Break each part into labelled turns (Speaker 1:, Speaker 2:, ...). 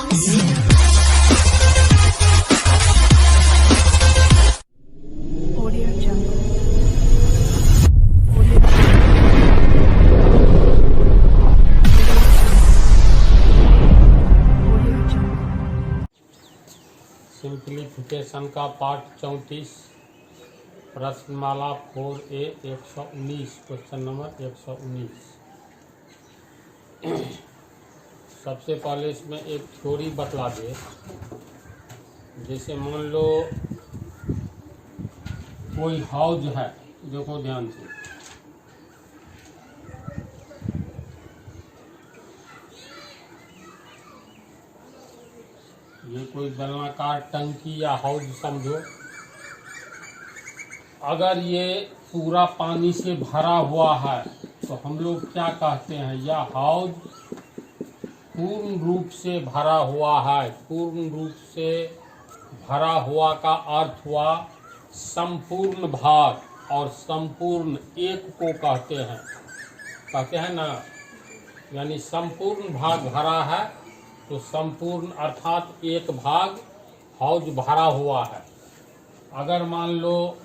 Speaker 1: Audio Jungle.
Speaker 2: Simplification का पाठ 34 प्रश्नमाला 4A 119 question number 119। सबसे पहले इसमें एक थ्योरी बतला दे। जैसे मान लो कोई हाउस है, देखो ध्यान से, ये कोई बेलनाकार टंकी या हाउस समझो। अगर ये पूरा पानी से भरा हुआ है तो हम लोग क्या कहते हैं, यह हाउस पूर्ण रूप से भरा हुआ है। पूर्ण रूप से भरा हुआ का अर्थ हुआ संपूर्ण भाग, और संपूर्ण एक को कहते हैं ना, यानी संपूर्ण भाग भरा है तो संपूर्ण अर्थात एक भाग हाउस भरा हुआ है। अगर मान लो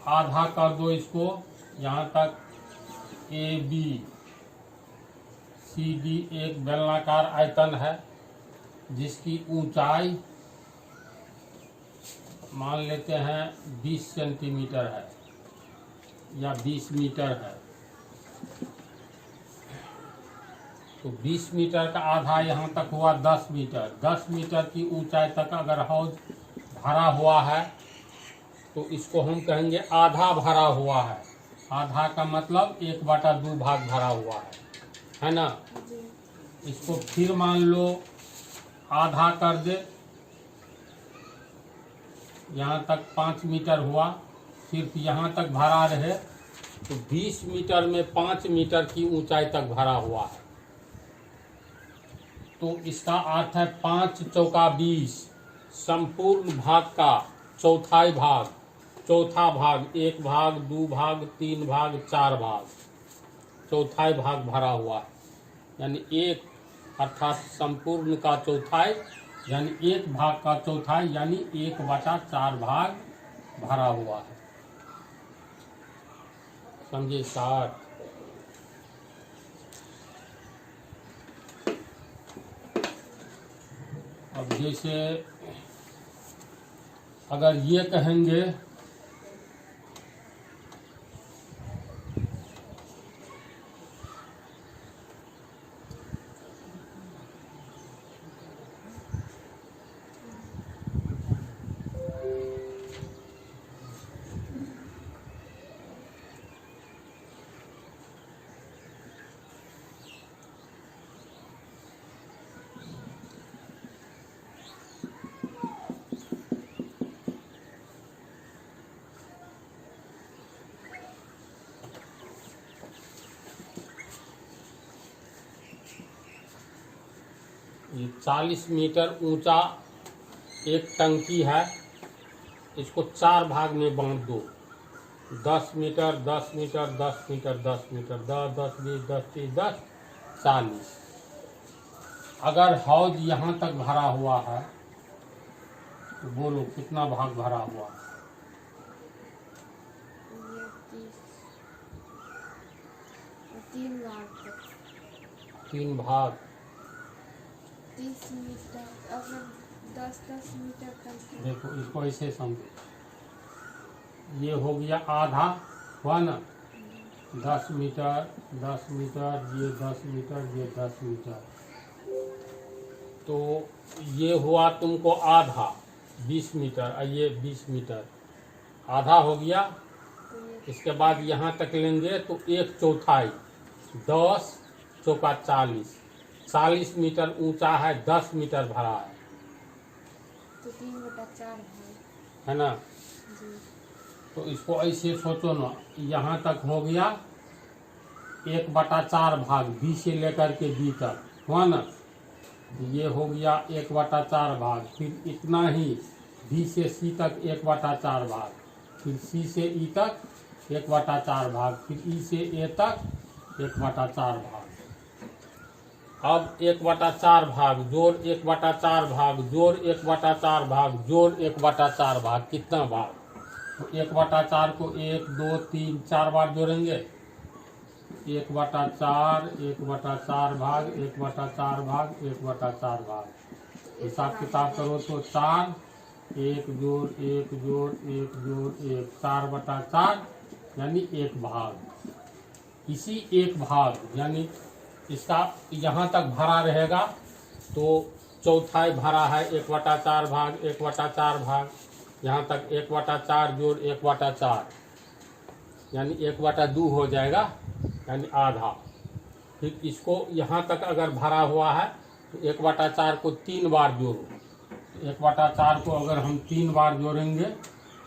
Speaker 2: आधा कर दो इसको, यहाँ तक AB CD एक बेलनाकार आयतन है जिसकी ऊंचाई मान लेते हैं 20 सेंटीमीटर है या 20 मीटर है। तो 20 मीटर का आधा यहाँ तक हुआ 10 मीटर। 10 मीटर की ऊंचाई तक अगर हाउस भरा हुआ है तो इसको हम कहेंगे आधा भरा हुआ है। आधा का मतलब 1/2 भाग भरा हुआ है ना। इसको फिर मान लो आधा कर दे, यहाँ तक 5 मीटर हुआ, सिर्फ यहाँ तक भरा रहे तो 20 मीटर में 5 मीटर की ऊंचाई तक भरा हुआ है। तो इसका अर्थ है 5 चौका 20, संपूर्ण भाग का चौथाई भाग, चौथा भाग, 1 भाग 2 भाग 3 भाग 4 भाग, चौथाई भाग भरा हुआ है। यानी एक अर्थात संपूर्ण का चौथाई, यानी एक भाग का चौथाई, यानी 1/4 भाग भरा हुआ है। समझे सार? अब जैसे अगर ये कहेंगे ये 40 मीटर ऊंचा एक टंकी है, इसको 4 भाग में बांट दो। 10 मीटर 10 मीटर 10 मीटर 10 मीटर 10 10 20 10 30 10 40। अगर हाउस यहाँ तक भरा हुआ है तो बोलो कितना भाग भरा हुआ है? 3 भाग।
Speaker 3: 30 मीटर, अगर 10-10 मीटर तक।
Speaker 2: देखो इसको ऐसे समझो, ये हो गया आधा हुआ ना, 10 मीटर 10 मीटर, ये 10 मीटर, ये 10 मीटर, तो ये हुआ तुमको आधा 20 मीटर, और ये 20 मीटर आधा हो गया। इसके बाद यहाँ तक लेंगे तो 1/4, 10 चौका 40, 40 मीटर ऊंचा है, 10 मीटर भरा है,
Speaker 3: तो 3/4
Speaker 2: है ना।
Speaker 3: जी।
Speaker 2: तो इसको ऐसे सोचो ना, यहाँ तक हो गया 1/4 भाग, बी से लेकर के बी तक हुआ ना। ये हो गया 1/4 भाग, फिर इतना ही बी से सी तक 1/4 भाग, फिर सी से ई तक 1/4 भाग, फिर ई से ए तक 1/4 भाग। अब 1/4 भाग जोड़ 1/4 भाग जोड़ 1/4 भाग जोड़ 1/4 भाग कितना भाग? तो 1/4 को 1 2 3 4 बार जोड़ेंगे। 1/4 1/4 भाग 1/4 भाग 1/4 भाग। हिसाब किताब करो तो 4 1 जोड़ 1 जोड़ 1 जोड़ 1 4/4 यानी 1 भाग। इसी 1 भाग यानी इसका यहाँ तक भरा रहेगा तो चौथाई भरा है 1/4 भाग 1/4 भाग। यहाँ तक 1/4 जोड़ 1/4 यानी 1/2 हो जाएगा यानी आधा। फिर इसको यहाँ तक अगर भरा हुआ है तो 1/4 को 3 बार जोड़ो। 1/4 को अगर हम 3 बार जोड़ेंगे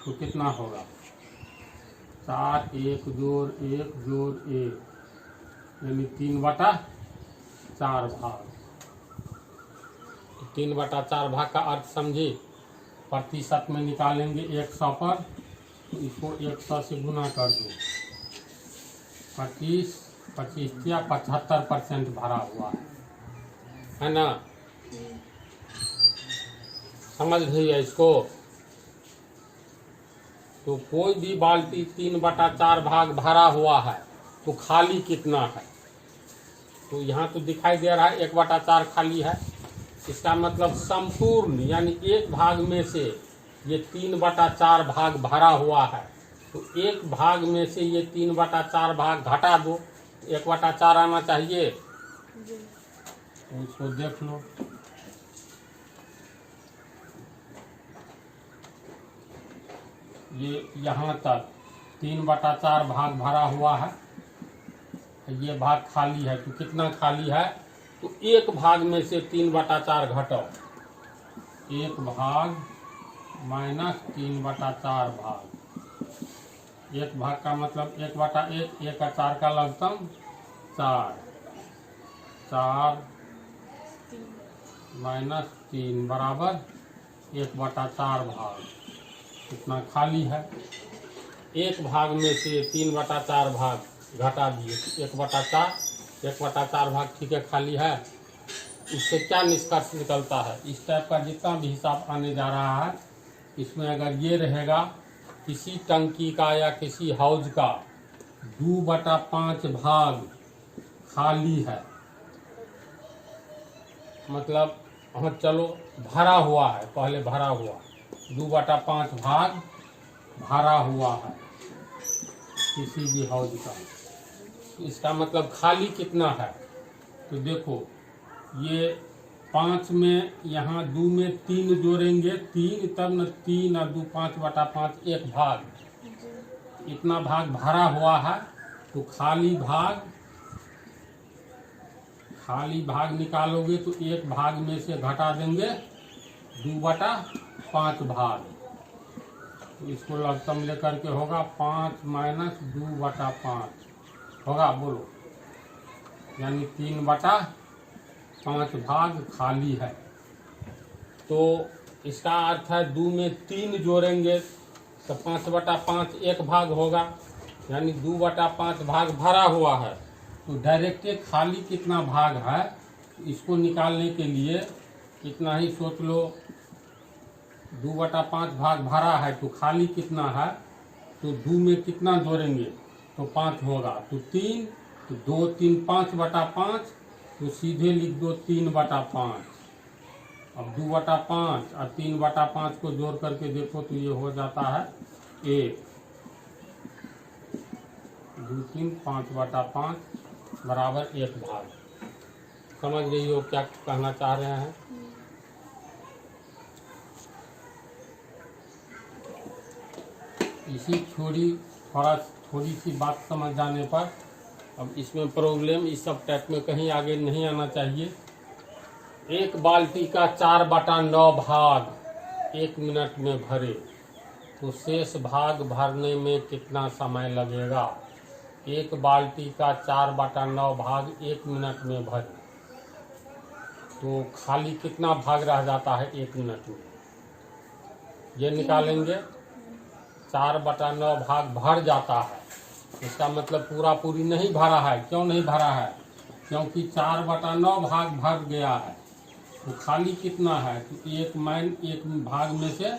Speaker 2: तो कितना होगा? 4 1 जोड़ 1 जोड़ 1 यानी 3/4 भाग। 3/4 भाग का अर्थ समझे। प्रतिशत में निकालेंगे 100 पर तो इसको 100 से गुना कर दो। 25 या 75% भरा हुआ है ना? समझ रही है इसको? तो कोई भी बाल्टी 3/4 भाग भरा हुआ है तो खाली कितना है? तो यहाँ तो दिखाई दे रहा है 1/4 खाली है। इसका मतलब संपूर्ण यानी 1 भाग में से ये 3/4 भाग भरा हुआ है तो 1 भाग में से ये 3/4 भाग घटा दो 1/4 आना चाहिए। तो इसको देख लो। ये यहाँ तक 3/4 भाग भरा हुआ है। ये भाग खाली है तो कितना खाली है? तो 1 भाग में से 3/4 घटाओ। 1 भाग माइनस 3/4 भाग। 1 भाग का मतलब 1/1 1 का 4 का लघुत्तम 4 4 माइनस 3 बराबर 1/4 भाग। कितना खाली है? 1 भाग में से 3/4 भाग घटा दिए 1/4 भाग ठीक है खाली है। इससे क्या निष्कर्ष निकलता है? इस टाइप का जितना भी हिसाब आने जा रहा है इसमें अगर ये रहेगा किसी टंकी का या किसी हाउस का 2/5 भाग खाली है मतलब हाँ चलो भरा हुआ है, पहले भरा हुआ 2/5 भाग भरा हुआ है किसी भी हाउस का। इसका मतलब खाली कितना है? तो देखो ये 5 में यहाँ 2 में 3 जोड़ेंगे 3 तब न 3 और 2 5/5 1 भाग। इतना भाग भरा हुआ है तो खाली भाग निकालोगे तो 1 भाग में से घटा देंगे 2/5 भाग। तो इसको लघुत्तम लेकर के होगा 5 माइनस 2/5 होगा बोलो यानी 3/5 भाग खाली है। तो इसका अर्थ है 2 में 3 जोड़ेंगे तो 5/5 1 भाग होगा यानी 2/5 भाग भरा हुआ है। तो डायरेक्ट खाली कितना भाग है इसको निकालने के लिए इतना ही सोच लो। 2/5 भाग भरा है तो खाली कितना है? तो 2 में कितना जोड़ेंगे तो 5 होगा तो 3 तो 2 3 5/5 तो सीधे लिख दो 3/5। अब 2/5 और 3/5 को जोड़ करके देखो तो ये हो जाता है 1 2 3 5/5 बराबर 1 भाग। समझ रही हो क्या कहना चाह रहे हैं? इसी थोड़ी सी बात समझ जाने पर अब इसमें प्रॉब्लम इस सब टाइप में कहीं आगे नहीं आना चाहिए। 1 बाल्टी का 4/9 भाग 1 मिनट में भरे तो शेष भाग भरने में कितना समय लगेगा? 1 बाल्टी का 4/9 भाग 1 मिनट में भरे तो खाली कितना भाग रह जाता है 1 मिनट में? ये निकालेंगे 4/9 भाग भर जाता है। इसका मतलब पूरी नहीं भरा है। क्यों नहीं भरा है? क्योंकि 4/9 भाग भर गया है, तो खाली कितना है, तो एक भाग में से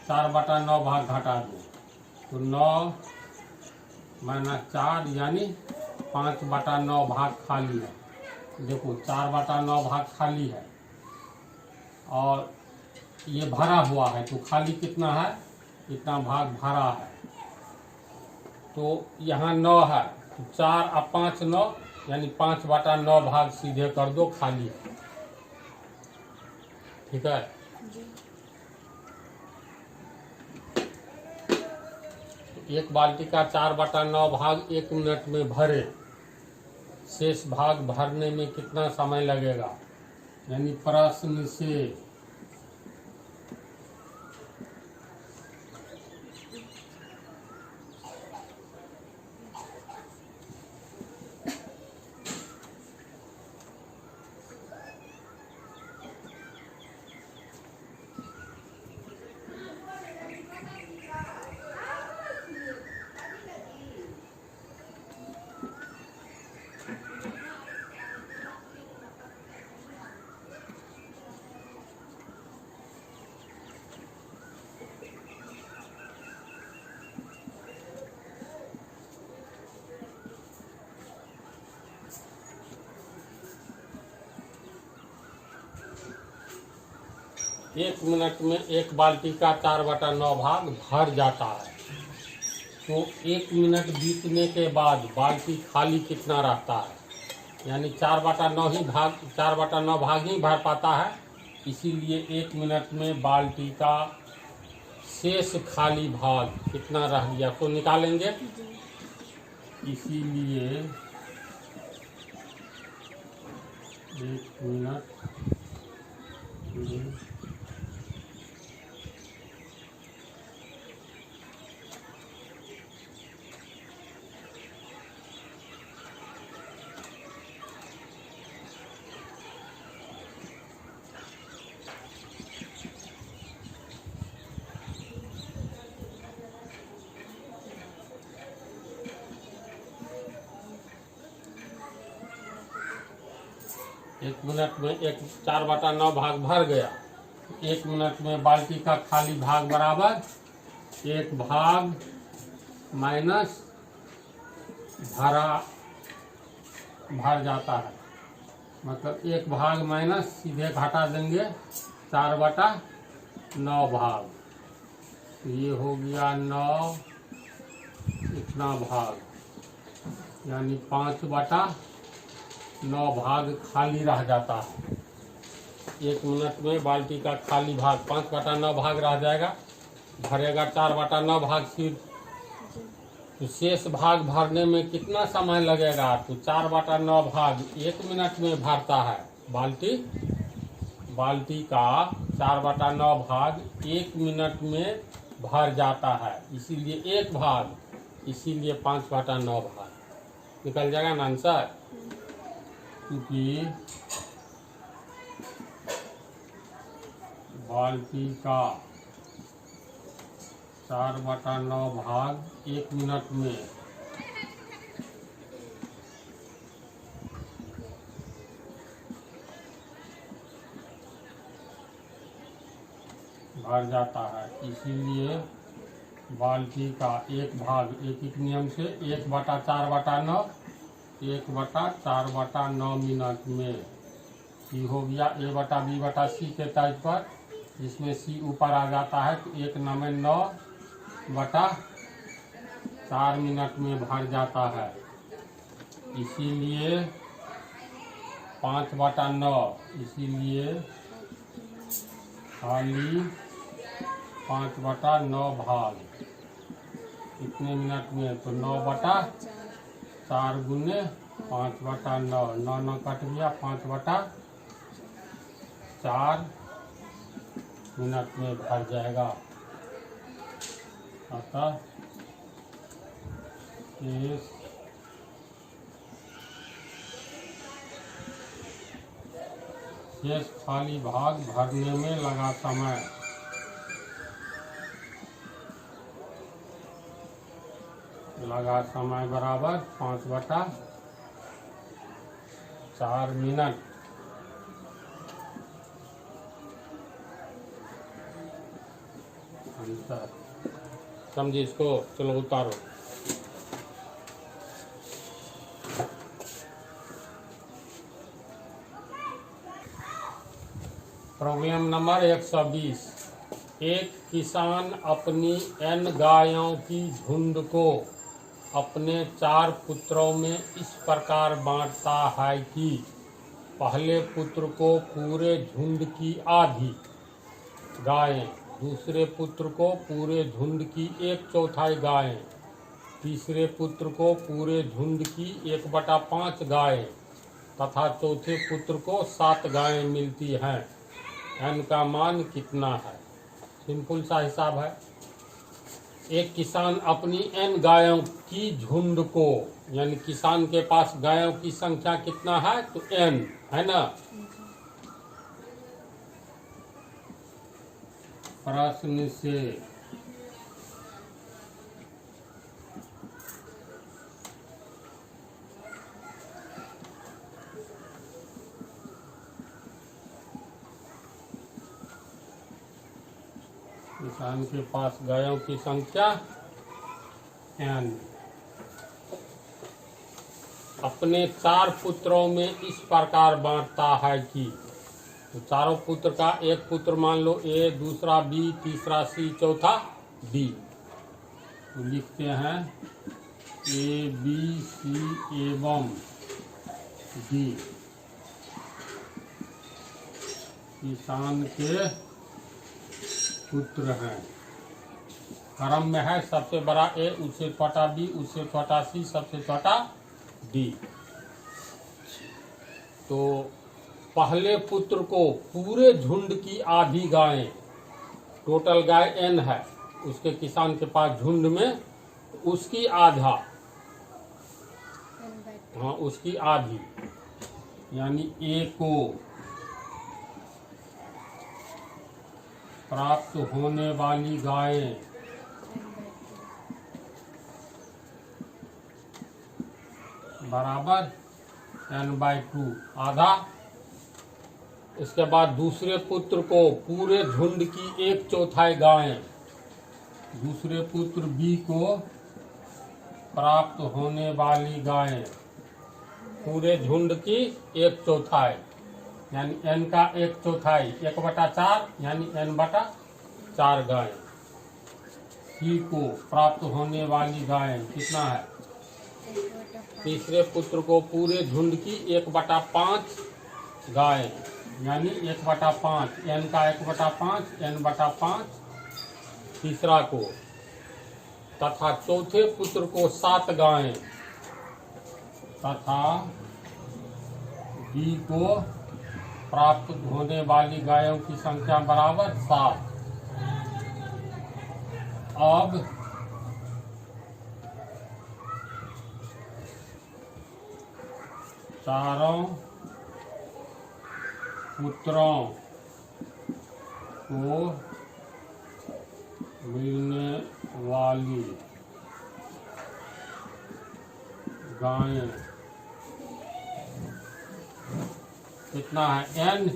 Speaker 2: 4/9 भाग घटा दो, तो 9 - 4 यानी 5/9 भाग खाली है। देखो 4/9 भाग खाली है और ये भरा हुआ है, तो खाली कितना है, इतना भाग भरा है। तो यहाँ 9 है, तो 4 और 5 9 यानी 5/9 भाग सीधे कर दो, खाली है। ठीक है।
Speaker 3: जी।
Speaker 2: एक बाल्टी का 4/9 भाग 1 मिनट में भरे, शेष भाग भरने में कितना समय लगेगा, यानी प्रश्न से 1 मिनट में एक बाल्टी का 4/9 भाग भर जाता है। तो 1 मिनट बीतने के बाद बाल्टी खाली कितना रहता है, यानी 4/9 भाग ही भर पाता है। इसीलिए 1 मिनट में बाल्टी का शेष खाली भाग कितना रह गया, तो निकालेंगे। इसीलिए 1 मिनट में 4/9 भाग भर गया। 1 मिनट में बाल्टी का खाली भाग बराबर 1 भाग माइनस भर जाता है, मतलब 1 भाग माइनस सीधे घटा देंगे 4/9 भाग, तो ये हो गया 9 इतना भाग, यानी 5/9 भाग खाली रह जाता है। 1 मिनट में बाल्टी का खाली भाग 5/9 भाग रह जाएगा, भरेगा 4/9 भाग सिर्फ, तो शेष भाग भरने में कितना समय लगेगा, तो 4/9 भाग 1 मिनट में भरता है। बाल्टी का 4/9 भाग 1 मिनट में भर जाता है, इसीलिए 1 भाग, इसीलिए 5/9 भाग निकल जाएगा ना आंसर। क्योंकि बाल्टी का 4/9 भाग 1 मिनट में भर जाता है, इसीलिए बाल्टी का 1 भाग एक नियम से 1/4/9 1/4/9 मिनट में ये हो गया A/B/C के तर्ज पर, जिसमें C ऊपर आ जाता है, तो 1/9/4 मिनट में भर जाता है। इसीलिए 5/9, इसीलिए खाली 5/9 भाग कितने मिनट में, तो 9/4 गुने 5/9, 9 9 कट गया, 5/4 मिनट में भर जाएगा। अतः शेष खाली भाग भरने में लगा समय बराबर 4 मिनट। अंतर समझिए इसको, चलो उतारो। Problem number 120। एक किसान अपनी n गायों की झुंड को अपने 4 पुत्रों में इस प्रकार बांटता है कि पहले पुत्र को पूरे झुंड की आधी गायें, दूसरे पुत्र को पूरे झुंड की 1/4 गायें, तीसरे पुत्र को पूरे झुंड की 1/5 गायें तथा चौथे पुत्र को 7 गायें मिलती हैं। n का मान कितना है? सिंपल सा हिसाब है। एक किसान अपनी n गायों की झुंड को, यानी किसान के पास गायों की संख्या कितना है? तो n है ना। प्रश्न से किसान के पास गायों की संख्या n, अपने 4 पुत्रों में इस प्रकार बांटता है कि, तो चारों पुत्र का एक पुत्र मान लो A, दूसरा B, तीसरा C, चौथा D। तो लिखते हैं A, B, C एवं D किसान के पुत्र हैं। क्रम में है, सबसे बड़ा A, उससे छोटा B, उससे छोटा C, सबसे छोटा D। तो पहले पुत्र को पूरे झुंड की आधी गायें, टोटल गाय n है उसके किसान के पास झुंड में, उसकी आधा, हाँ उसकी आधी, यानी A को प्राप्त होने वाली गायें बराबर n/2 आधा। इसके बाद दूसरे पुत्र को पूरे झुंड की 1/4 गायें, दूसरे पुत्र B को प्राप्त होने वाली गायें पूरे झुंड की 1/4, यानी n का 1/4, 1/4 यानी n/4 गायें। C को प्राप्त होने वाली गायें कितना है? तीसरे पुत्र को पूरे झुंड की 1/5 गायें, यानी 1/5, n का 1/5, n/5 तीसरा को, तथा चौथे पुत्र को 7 गायें तथा B को प्राप्त होने वाली गायों की संख्या बराबर 7। अब चारों पुत्रों को मिलने वाली गायें कितना है? n।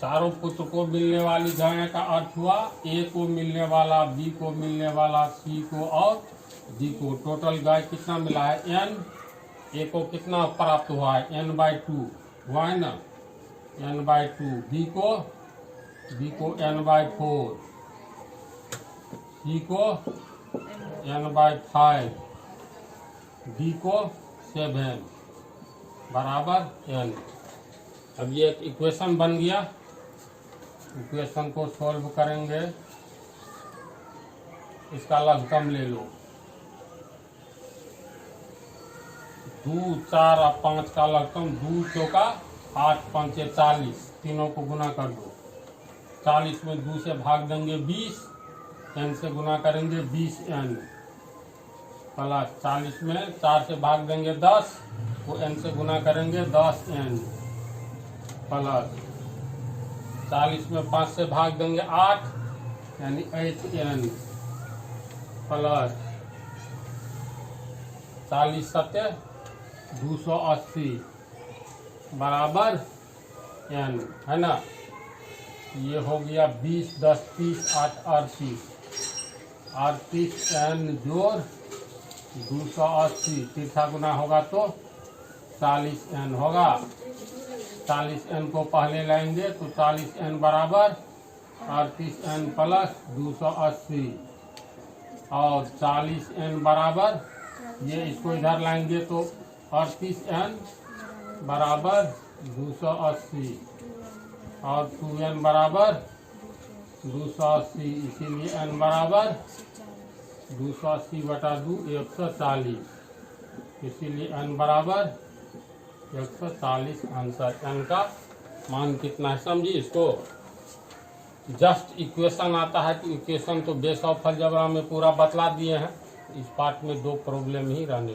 Speaker 2: चारों पुत्र को मिलने वाली गायें का अर्थ हुआ A को मिलने वाला, B को मिलने वाला, C को और D को। टोटल गाय कितना मिला है? n। A को कितना प्राप्त हुआ है? n/2 हुआ है ना, n/2। B को n/4, C को n/5, D को 7 बराबर n। अब ये एक इक्वेशन बन गया। इक्वेशन को सॉल्व करेंगे, इसका लघुत्तम ले लो। 2, 4 और 5 का लघुत्तम 2 चौका 8, 5 40, तीनों को गुना कर दो। 40 में 2 से भाग देंगे 20, n से गुना करेंगे 20n, प्लस 40 में 4 से भाग देंगे 10, वो n से गुना करेंगे 10n, प्लस 40 में 5 से भाग देंगे 8, यानी 8n, प्लस 40 7 280, बराबर n, है ना। ये हो गया 20, 10, 30, 8, 38, 38 n जोड़ 280, तीर्था गुना होगा तो 40 n होगा। 40 n को पहले लाएंगे तो 40 n बराबर 38 n प्लस 280 और 40 n बराबर, ये इसको इधर लाएंगे तो 38 n बराबर 280 और 2n बराबर 280, इसीलिए n बराबर 280/2 140, इसीलिए n बराबर 140 आंसर। n का मान कितना है समझिए इसको। जस्ट इक्वेशन आता है तो इक्वेशन तो बेस ऑफ अलजेब्रा में पूरा बतला दिए हैं, इस पार्ट में 2 प्रॉब्लम ही रहने